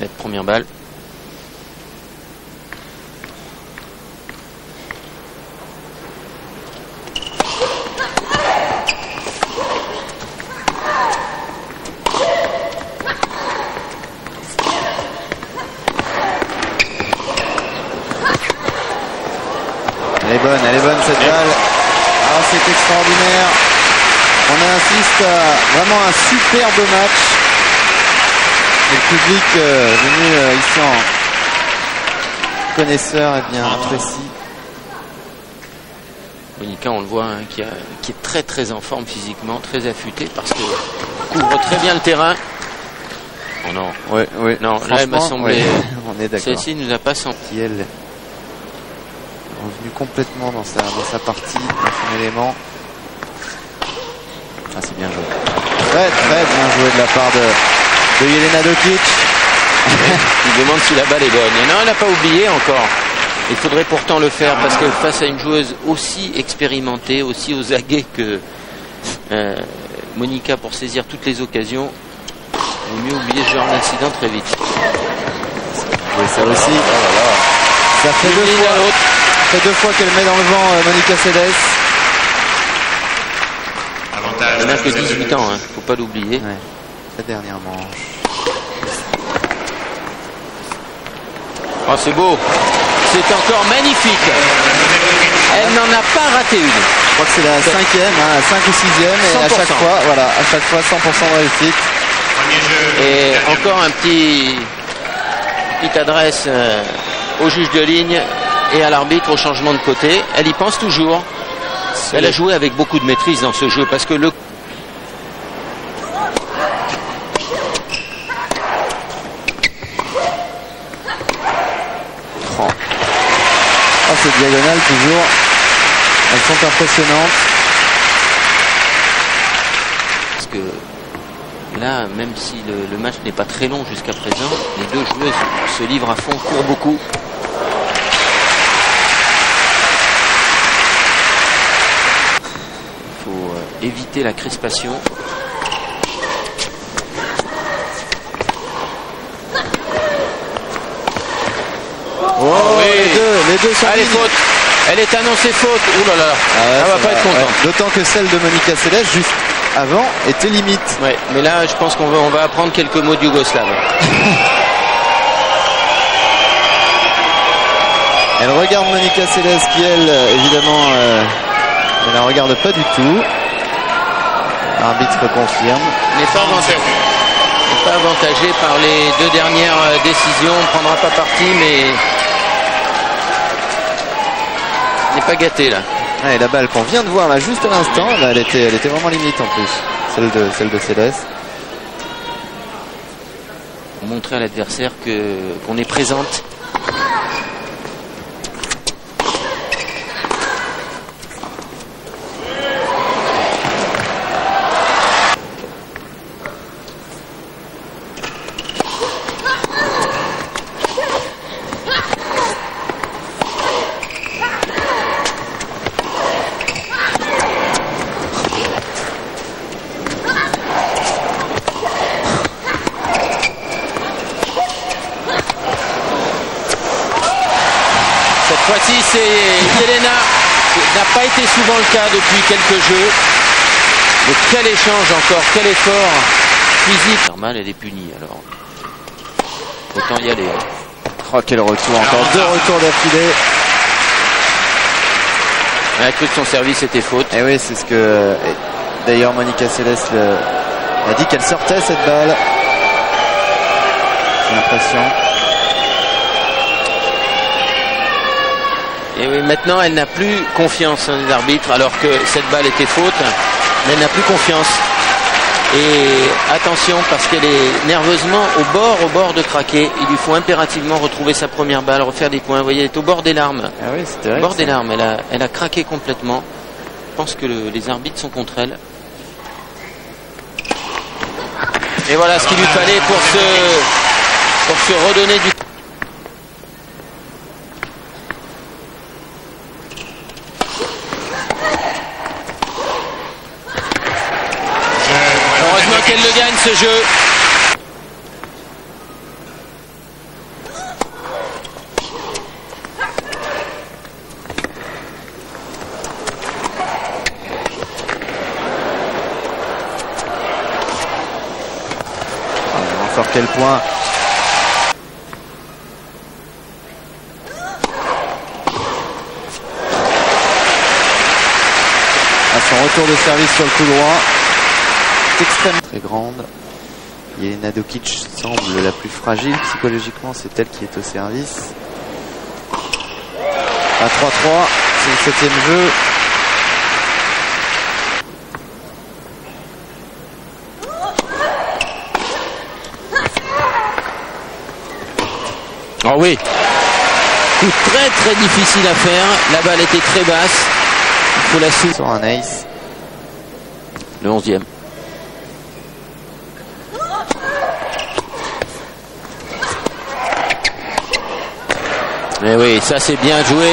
Nette première balle. Elle est bonne cette balle. Ah, c'est extraordinaire. On assiste à vraiment un superbe match. Et le public venu ici en connaisseur et bien apprécie. Monica, on le voit, hein, qui est très très en forme physiquement, très affûté parce que couvre très bien le terrain. Oh non. Oui, oui. Non, là elle m'a semblé. Oui, on est d'accord. Celle-ci nous a pas senti. Elle est revenue complètement dans sa partie, dans son élément. Ah, c'est bien joué. Très très bien joué de la part de Jelena Dokic. Il demande si la balle est bonne. Et non, elle n'a pas oublié encore. Il faudrait pourtant le faire parce que face à une joueuse aussi expérimentée, aussi aux aguets que Monica pour saisir toutes les occasions, il vaut mieux oublier ce genre d'incident très vite. Oui, ça aussi. Ça fait deux fois qu'elle met dans le vent Monica Seles. Elle n'a que 18 ans, hein. Faut pas l'oublier. Ouais. La dernière manche. Oh, c'est beau. C'est encore magnifique. Elle n'en a pas raté une. Je crois que c'est la cinquième, hein, la 5 ou 6e. Et à chaque fois, voilà, à chaque fois 100% de réussite. Et encore petite adresse au juge de ligne et à l'arbitre au changement de côté. Elle y pense toujours. Elle a joué avec beaucoup de maîtrise dans ce jeu parce que le ces diagonales toujours, elles sont impressionnantes. Parce que là, même si le match n'est pas très long jusqu'à présent, les deux joueuses se livrent à fond, courent beaucoup. Il faut éviter la crispation. Oh, oui. Les deux sont allez, faute. Elle est annoncée faute. Ouh là là. Elle va pas être contente. Ouais. D'autant que celle de Monica Seles juste avant était limite. Ouais, mais là, je pense qu'on va apprendre quelques mots de yougoslave. Elle regarde Monica Seles qui, elle, évidemment, ne la regarde pas du tout. L'arbitre confirme. N'est pas avantagé par les deux dernières décisions. On ne prendra pas parti, mais n'est pas gâté là. Ouais, et la balle qu'on vient de voir là juste à l'instant, elle était vraiment limite en plus, celle de Seles. Pour montrer à l'adversaire qu'on est présente. C'est Jelena, n'a pas été souvent le cas depuis quelques jeux. Mais quel échange encore, quel effort physique. Normal, elle est punie alors. Autant y aller. Oh, quel retour, encore deux retours d'affilée. Elle a cru que son service était faute. Et oui, c'est ce que d'ailleurs Monica Seles a dit qu'elle sortait cette balle. J'ai l'impression. Et oui, maintenant elle n'a plus confiance en les arbitres alors que cette balle était faute, mais elle n'a plus confiance. Et attention parce qu'elle est nerveusement au bord de craquer. Il lui faut impérativement retrouver sa première balle, refaire des points. Vous voyez, elle est au bord des larmes. Ah oui, c'est vrai. Au bord des larmes, elle a craqué complètement. Je pense que les arbitres sont contre elle. Et voilà ce qu'il lui fallait pour se redonner du... Heureusement qu'elle le gagne ce jeu. quel point à son retour de service sur le coup droit, c'est extrêmement très grande. Jelena Dokic semble la plus fragile psychologiquement, c'est elle qui est au service. À 3-3, c'est le 7e jeu. Oh oui, coup très difficile à faire. La balle était très basse. Il faut la soulever. Sur un ace. Le 11e. Mais oui, ça c'est bien joué.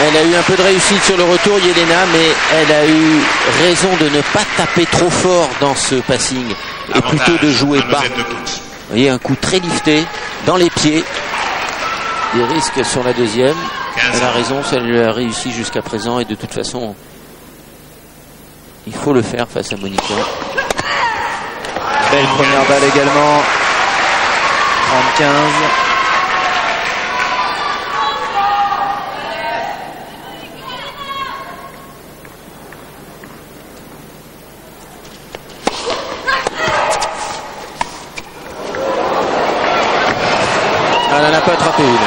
Elle a eu un peu de réussite sur le retour, Jelena, mais elle a eu raison de ne pas taper trop fort dans ce passing et plutôt de jouer bas. Vous voyez, un coup très lifté dans les pieds. Des risques sur la deuxième. Elle a raison, ça lui a réussi jusqu'à présent et de toute façon, il faut le faire face à Monica. Belle première balle également. 30-15. Elle n'en a pas attrapé une.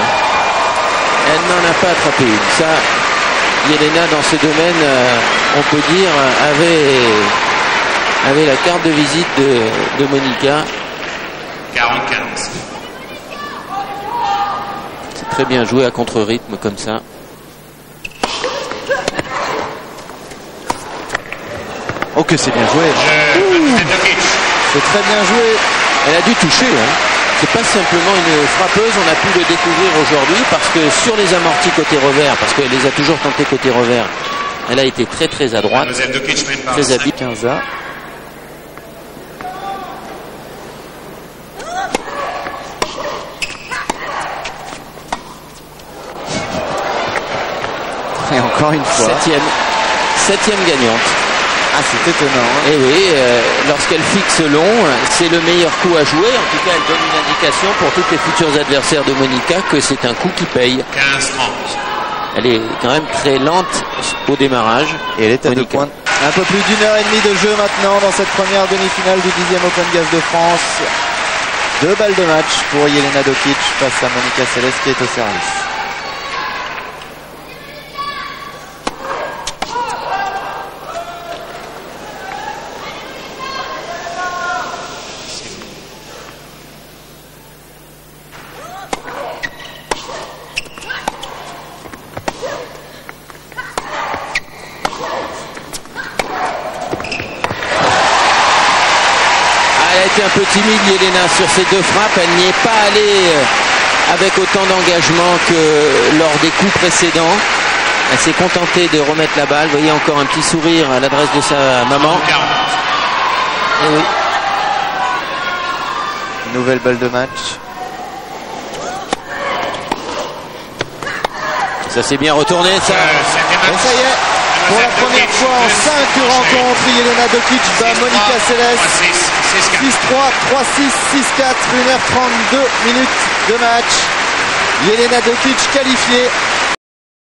Elle n'en a pas attrapé une. Ça, Jelena, dans ce domaine, on peut dire, avait la carte de visite de Monica. 45. C'est très bien joué à contre-rythme comme ça. Oh que c'est bien joué. C'est très bien joué. Elle a dû toucher, hein. C'est pas simplement une frappeuse, on a pu le découvrir aujourd'hui parce que sur les amortis côté revers, parce qu'elle les a toujours tentés côté revers, elle a été très à droite, très habile. 15A. Et encore une fois. Septième gagnante. Ah, c'est étonnant. Hein. Et oui, lorsqu'elle fixe long, c'est le meilleur coup à jouer. En tout cas, elle donne une indication pour tous les futurs adversaires de Monica que c'est un coup qui paye. 15-30. Elle est quand même très lente au démarrage. Et elle est à 2 points. Un peu plus d'1 heure et demie de jeu maintenant dans cette première demi-finale du 10e Open Gas de France. 2 balles de match pour Jelena Dokic face à Monica Seles qui est au service. Elle a été un peu timide, Jelena, sur ces 2 frappes. Elle n'y est pas allée avec autant d'engagement que lors des coups précédents. Elle s'est contentée de remettre la balle. Vous voyez encore un petit sourire à l'adresse de sa maman. Et oui. Nouvelle balle de match. Ça s'est bien retourné, ça. Et ça y est, pour la première fois en 5 rencontres, Jelena Dokic bat Monica Seles. 6-3, 3-6, 6-4, 1h32 minutes de match. Jelena Dokic qualifiée